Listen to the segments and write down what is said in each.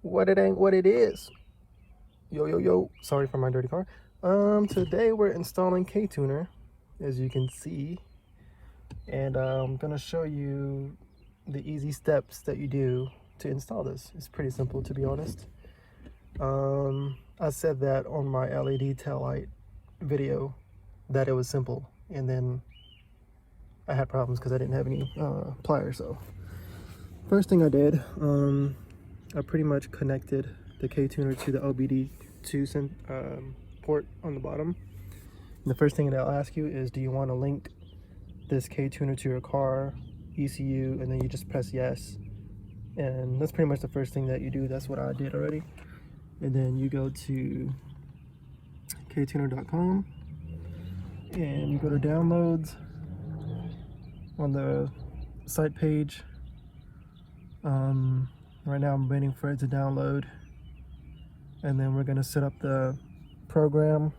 what it ain't what it is. Yo, sorry for my dirty car. Today we're installing KTUNER, as you can see, and I'm gonna show you the easy steps that you do to install this. It's pretty simple, to be honest. I said that on my LED taillight video that it was simple, and then I had problems because I didn't have any pliers. So first thing I did, I pretty much connected the KTUNER to the OBD2 port on the bottom. And the first thing they'll ask you is, do you want to link this KTUNER to your car ECU? And then you just press yes. And that's pretty much the first thing that you do. That's what I did already. And then you go to ktuner.com and you go to downloads on the site page. Right now I'm waiting for it to download, and then we're going to set up the program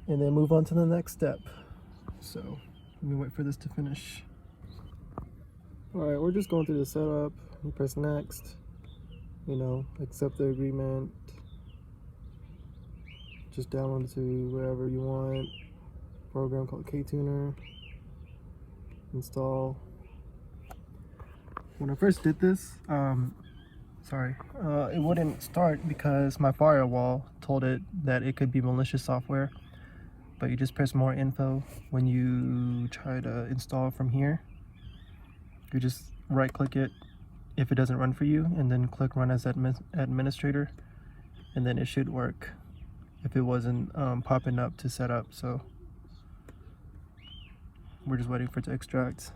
and then move on to the next step. So let me wait for this to finish. Alright, we're just going through the setup. You press next, accept the agreement, just download it to wherever you want. Program called KTUNER, install. When I first did this, it wouldn't start because my firewall told it that it could be malicious software. But you just press more info when you try to install from here. You just right click it if it doesn't run for you, and then click run as administrator, and then it should work if it wasn't popping up to set up. So we're just waiting for it to extract.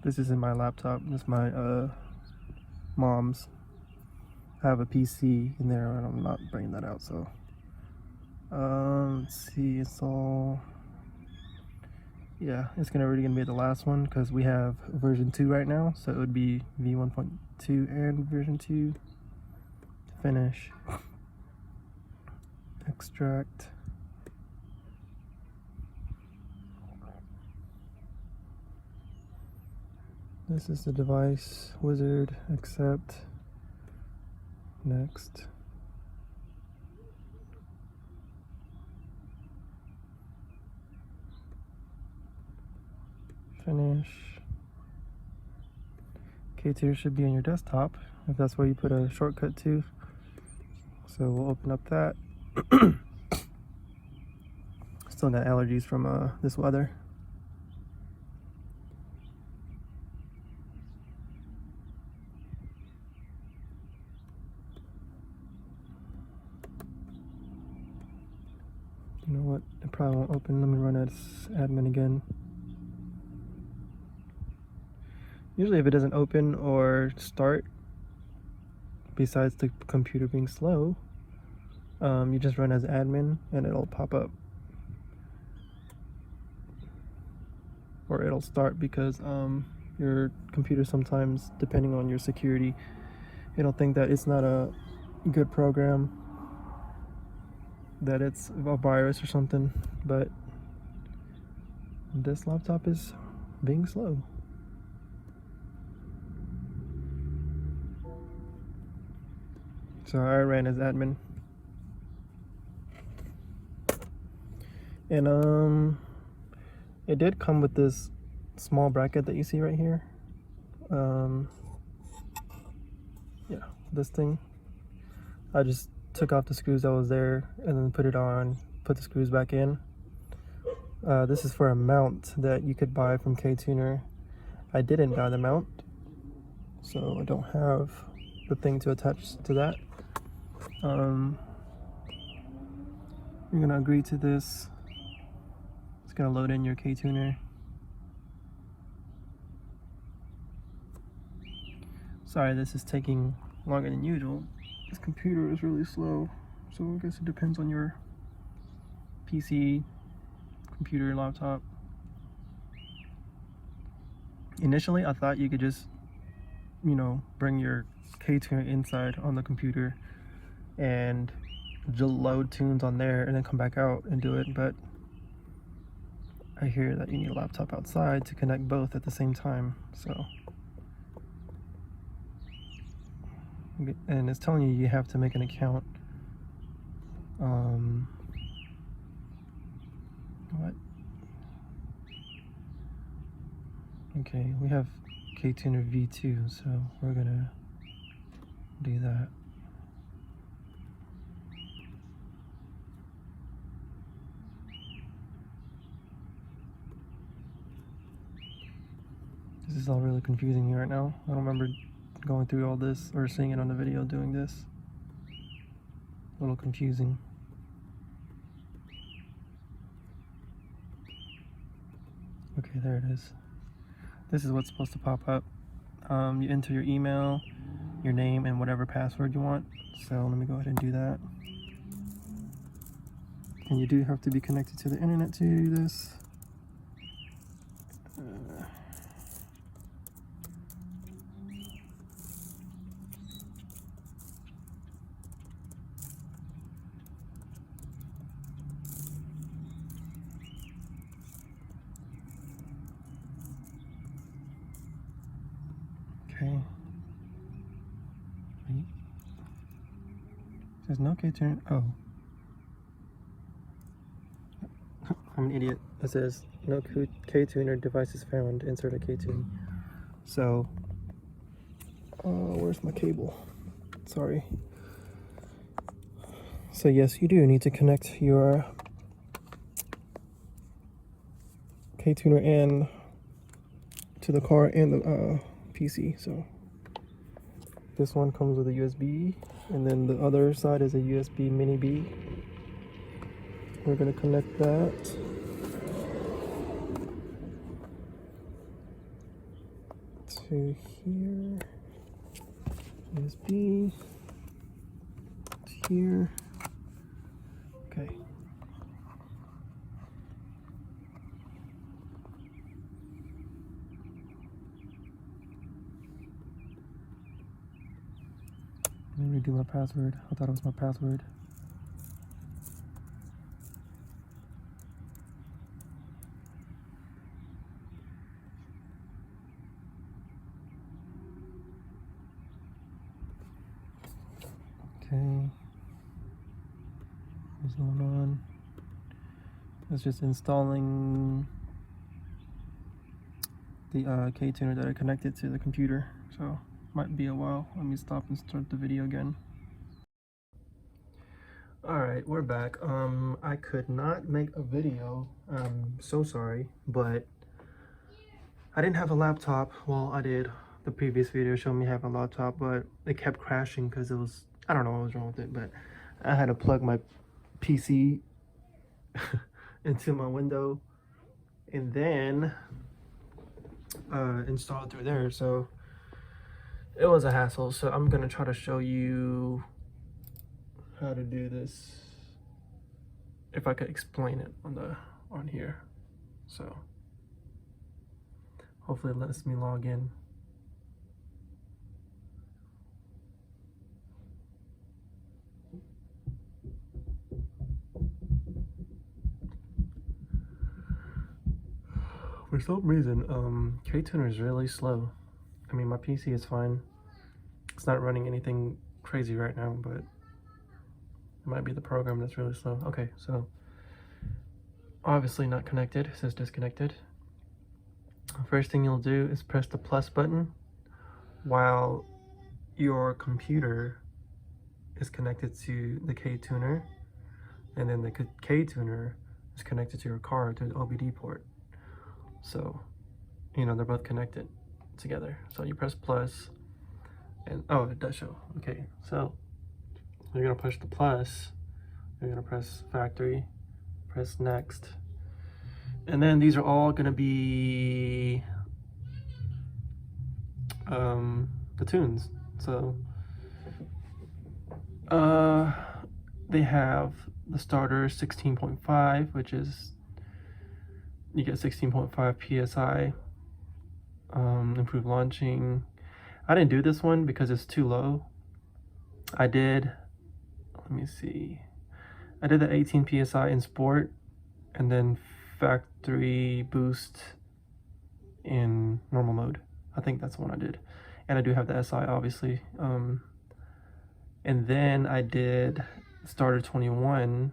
This isn't my laptop, this is my mom's. I have a PC in there and I'm not bringing that out. So let's see, it's all, yeah, it's really gonna be the last one because we have version 2 right now, so it would be v1.2 and version 2. Finish, extract. This is the device wizard, accept, next. Finish. KTUNER should be on your desktop if that's where you put a shortcut to. So we'll open up that. Still got allergies from this weather. You know what? It probably won't open. Let me run as admin again. Usually if it doesn't open or start, besides the computer being slow, you just run as admin and it'll pop up. Or it'll start because your computer sometimes, depending on your security, it'll think that it's not a good program, that it's a virus or something, but this laptop is being slow. So I ran as admin. And it did come with this small bracket that you see right here. Yeah, this thing. I just took off the screws that was there and then put it on, put the screws back in. This is for a mount that you could buy from KTUNER. I didn't buy the mount, so I don't have the thing to attach to that. You're gonna agree to this. It's gonna load in your KTUNER. Sorry, this is taking longer than usual. This computer is really slow, so I guess it depends on your PC, computer, laptop. Initially, I thought you could just, bring your KTUNER inside on the computer and load tunes on there and then come back out and do it, but I hear that you need a laptop outside to connect both at the same time, so and it's telling you have to make an account. What? Okay, we have KTUNER2, so we're gonna do that. This is all really confusing me right now. I don't remember going through all this or seeing it on the video doing this. A little confusing. Okay, there it is. This is what's supposed to pop up. You enter your email, your name, and whatever password you want. So let me go ahead and do that. And you do have to be connected to the internet to do this. Okay. Wait. There's no KTUNER. Oh. I'm an idiot. It says no KTUNER devices found. Insert a KTUNE. So, where's my cable? Sorry. So yes, you do need to connect your KTUNER and to the car and the PC. So this one comes with a USB, and then the other side is a USB mini B. We're gonna connect that to here, USB to here. Okay. Let me redo my password. I thought it was my password. Okay. What's going on? It's just installing the KTUNER that I connected to the computer, so might be a while. Let me stop and start the video again. Alright, we're back. I could not make a video. I'm so sorry, but I didn't have a laptop. Well, I did. The previous video showed me having a laptop, but it kept crashing because it was, I don't know what was wrong with it, but I had to plug my PC into my window and then install it through there. So it was a hassle. So I'm gonna try to show you how to do this, if I could explain it on here. So hopefully it lets me log in. For some reason, KTUNER is really slow. I mean, my PC is fine. It's not running anything crazy right now, but it might be the program that's really slow. Okay, so obviously not connected. It says disconnected. First thing you'll do is press the plus button while your computer is connected to the KTUNER, and then the KTUNER is connected to your car through the OBD port. So, you know, they're both connected together. So you press plus, and oh, it does show. Okay, so you're gonna push the plus, you're gonna press factory, press next, and then these are all gonna be the tunes. So they have the starter 16.5, which is, you get 16.5 psi, improved launching. I didn't do this one because it's too low. I did, let me see, I did the 18 psi in sport, and then factory boost in normal mode. I think that's the one I did. And I do have the SI, obviously. And then I did starter 21.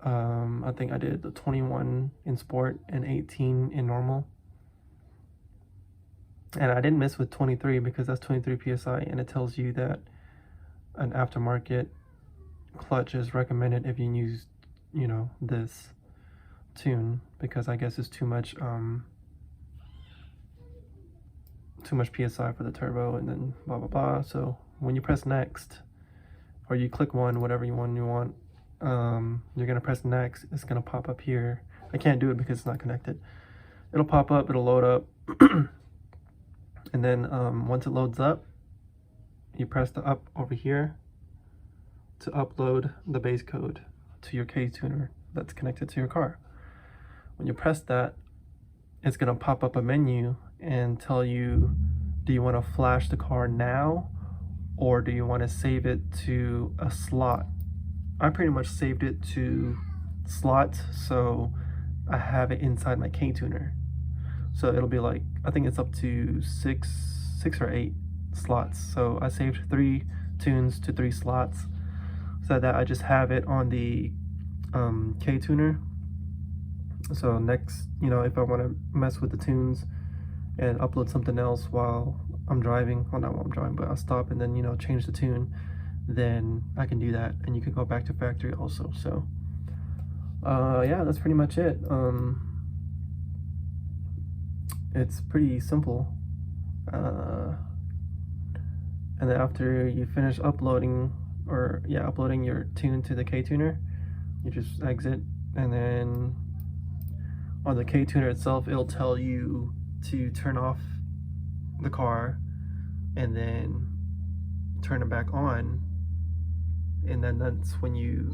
I think I did the 21 in sport and 18 in normal. And I didn't mess with 23 because that's 23 psi, and it tells you that an aftermarket clutch is recommended if you use, you know, this tune, because I guess it's too much psi for the turbo, and then blah blah blah. So when you press next, or you click one, whatever you want, you're gonna press next. It's gonna pop up here. I can't do it because it's not connected. It'll pop up, it'll load up, and then once it loads up, you press the up over here to upload the base code to your KTUNER that's connected to your car. When you press that, it's gonna pop up a menu and tell you, do you want to flash the car now, or do you want to save it to a slot? I pretty much saved it to slots, so I have it inside my KTUNER. So it'll be like, I think it's up to six or eight slots. So I saved 3 tunes to 3 slots, so that I just have it on the KTUNER. So next, you know, if I want to mess with the tunes and upload something else while I'm driving, well, not while I'm driving, but I'll stop and then, you know, change the tune, then I can do that, and you can go back to factory also. So yeah, that's pretty much it. It's pretty simple. And then after you finish uploading, uploading your tune to the KTUNER, you just exit, and then on the KTUNER itself, it'll tell you to turn off the car and then turn it back on, and then that's when you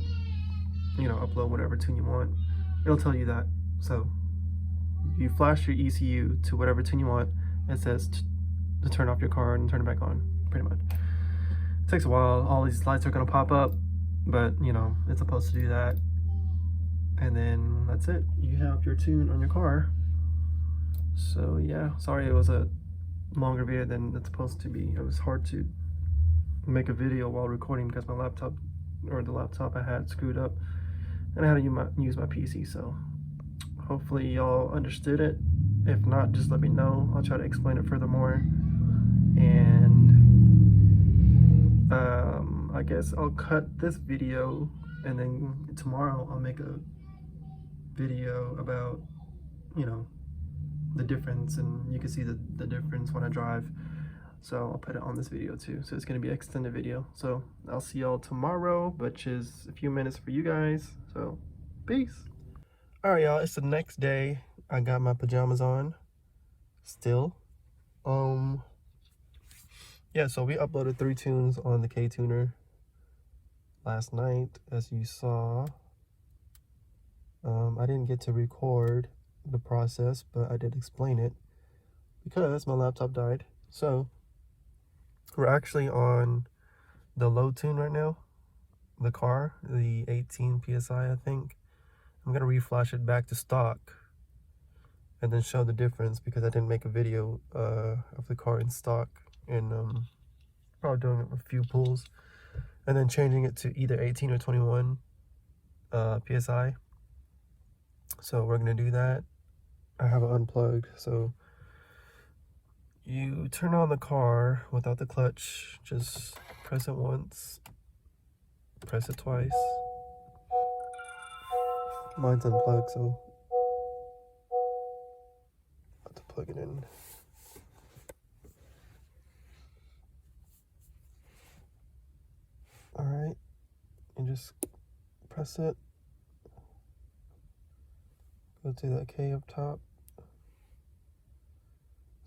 upload whatever tune you want. It'll tell you that. So you flash your ECU to whatever tune you want. It says to turn off your car and turn it back on, pretty much. It takes a while. All these lights are gonna pop up, but you know, it's supposed to do that. And then that's it. You have your tune on your car. So yeah, sorry it was a longer video than it's supposed to be. It was hard to make a video while recording because my laptop, or the laptop I had, screwed up, and I had to use my PC. So hopefully y'all understood it. If not, just let me know. I'll try to explain it furthermore. And I guess I'll cut this video, and then tomorrow I'll make a video about, you know, the difference, and you can see the difference when I drive. So I'll put it on this video too. So it's gonna be an extended video. So I'll see y'all tomorrow, which is a few minutes for you guys. So peace. All right, y'all, it's the next day. I got my pajamas on still. Yeah, so we uploaded 3 tunes on the KTUNER last night, as you saw. I didn't get to record the process, but I did explain it because my laptop died. So we're actually on the low tune right now, the car, the 18 psi, I think. I'm gonna reflash it back to stock and then show the difference, because I didn't make a video of the car in stock, and probably doing it with a few pulls and then changing it to either 18 or 21 psi. So we're gonna do that. I have it unplugged. So you turn on the car without the clutch, just press it once, press it twice. Mine's unplugged, so I have to plug it in. All right, and just press it. Go to that K up top. It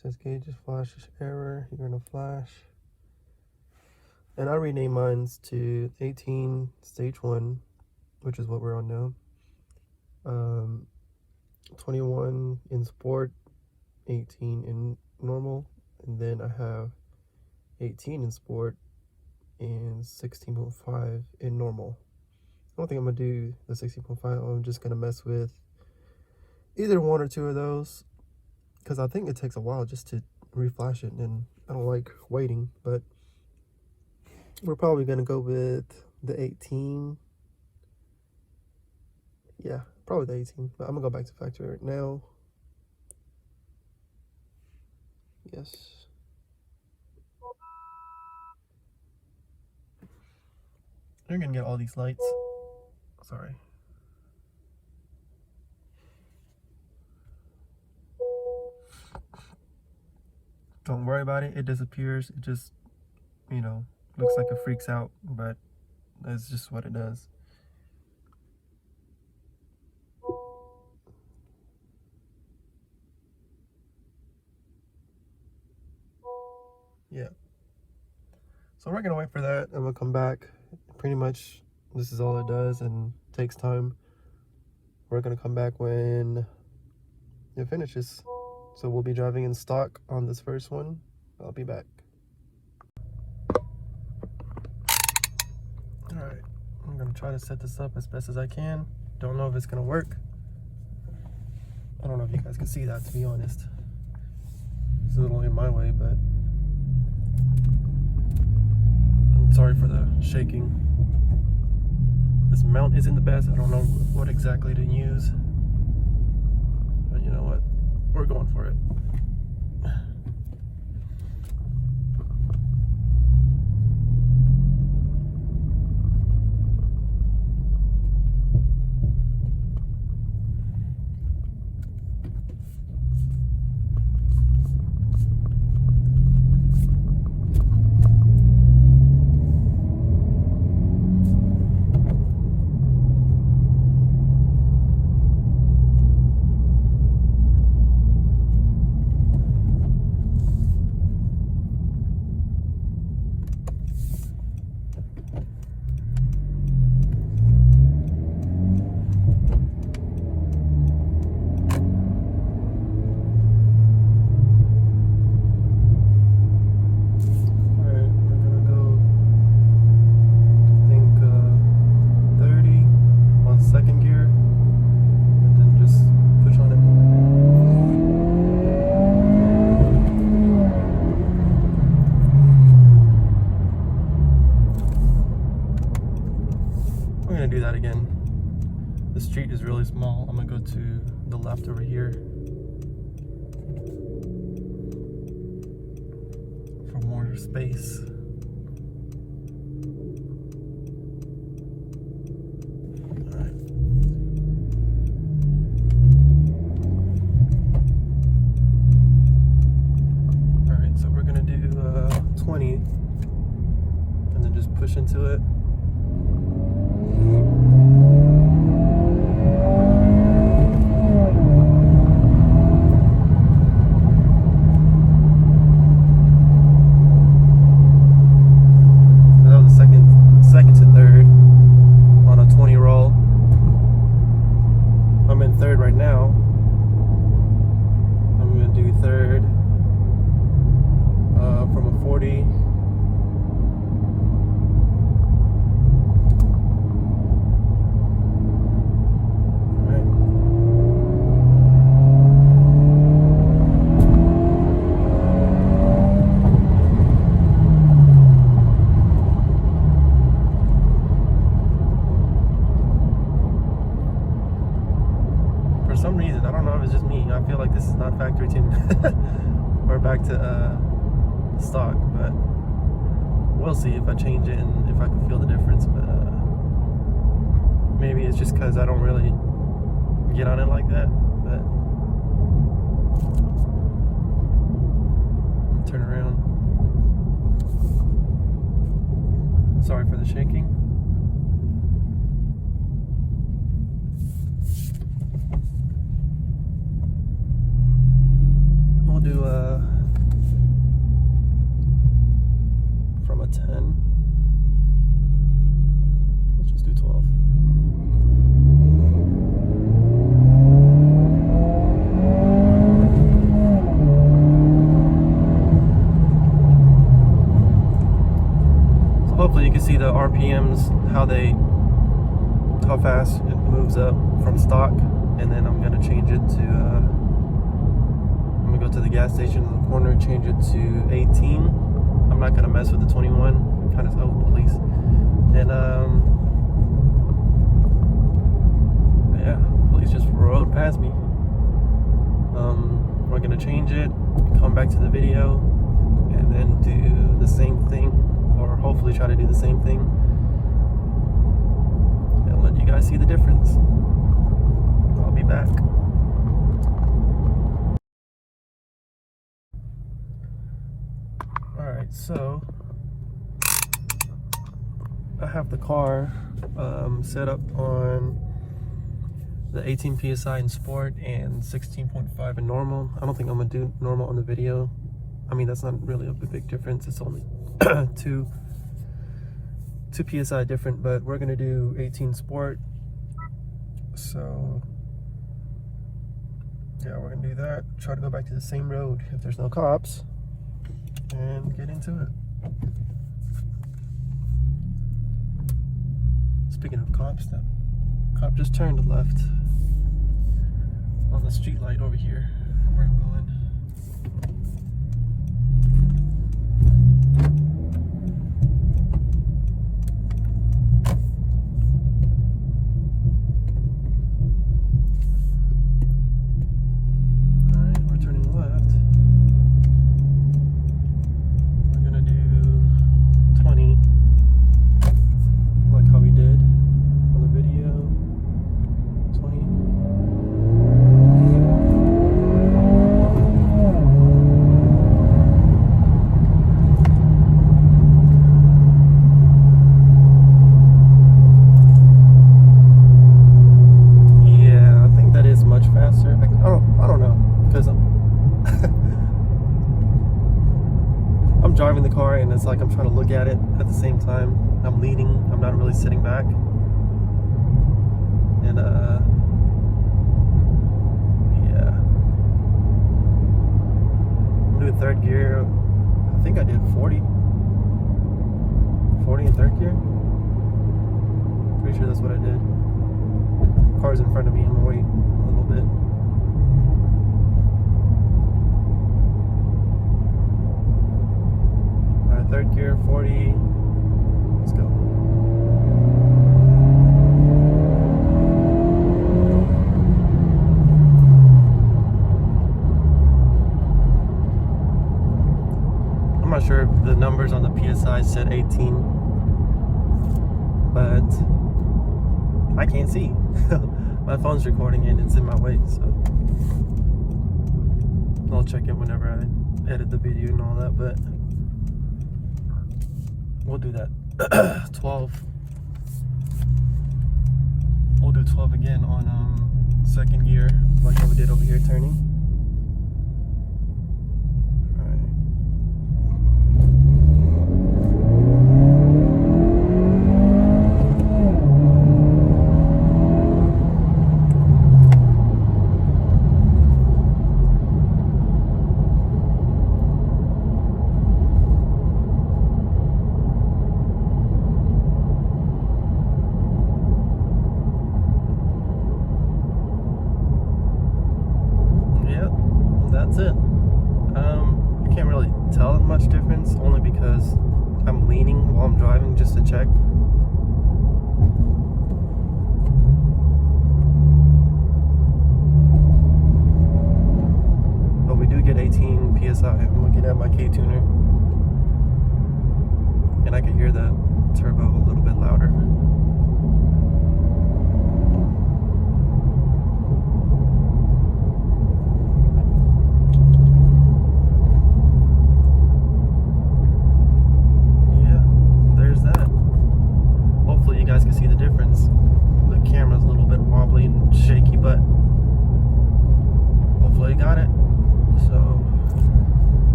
says gauges flash error. You're gonna flash. And I renamed mine to 18 stage 1, which is what we're on now. 21 in sport, 18 in normal, and then I have 18 in sport and 16.5 in normal. I don't think I'm gonna do the 16.5. I'm just gonna mess with either 1 or 2 of those, because I think it takes a while just to reflash it, and I don't like waiting. But we're probably gonna go with the 18. Yeah, probably the 18, but I'm gonna go back to factory right now. Yes. You're gonna get all these lights. Sorry. Don't worry about it. It disappears. It just, you know, looks like it freaks out, but that's just what it does. Yeah. So we're gonna wait for that and we'll come back. Pretty much this is all it does and takes time. We're gonna come back when it finishes. So we'll be driving in stock on this first one. I'll be back. Alright, I'm gonna try to set this up as best as I can. Don't know if it's gonna work. I don't know if you guys can see that, to be honest. It's a little in my way, but I'm sorry for the shaking. This mount isn't the best. I don't know what exactly to use. But you know what? We're going for it. Do that again. The street is really small. I'm gonna go to the left over here for more space. Alright. Alright, so we're gonna do 20 and then just push into it. Third right now. I'm gonna do third from a 40. For some reason, I don't know if it's just me, I feel like this is not factory tuned. We're back to stock, but we'll see if I change it and if I can feel the difference. But maybe it's just because I don't really get on it like that. But turn around. Sorry for the shaking. We'll do from a 10. Let's just do 12. So hopefully you can see the RPMs, how fast it moves up from stock, and then I'm gonna change it to go to the gas station in the corner, change it to 18. I'm not gonna mess with the 21. If kind of police. And yeah, police just rode past me. We're gonna change it, come back to the video, and then do the same thing, or hopefully try to do the same thing, and let you guys see the difference. I'll be back. Alright, so I have the car set up on the 18 PSI in sport and 16.5 in normal. I don't think I'm gonna do normal on the video. I mean, that's not really a big difference. It's only 2 PSI different, but we're gonna do 18 sport. So yeah, we're gonna do that. Try to go back to the same road if there's no cops and get into it. Speaking of cops, the cop just turned left on the street light over here where I'm going. Alright, we're turning left. We're gonna do 20, like how we did on the video. 20. Yeah, I think that is much faster. I don't know, because I'm driving the car and it's like I'm trying to look at it at the same time. I'm leaning, I'm not really sitting back. And yeah. I'm doing third gear. I think I did 40 in third gear. Pretty sure that's what I did. Car's in front of me, I'm gonna wait a little bit. Alright, third gear, 40. Let's go. I'm not sure if the numbers on the PSI said 18, but I can't see. My phone's recording and it's in my way, so I'll check it whenever I edit the video and all that, but we'll do that. 12. We'll do 12 again on second gear, like how we did over here turning. That's it. I can't really tell much difference, only because I'm leaning while I'm driving just to check. But we do get 18 PSI. I'm looking at my KTUNER, and I can hear the turbo a little bit louder.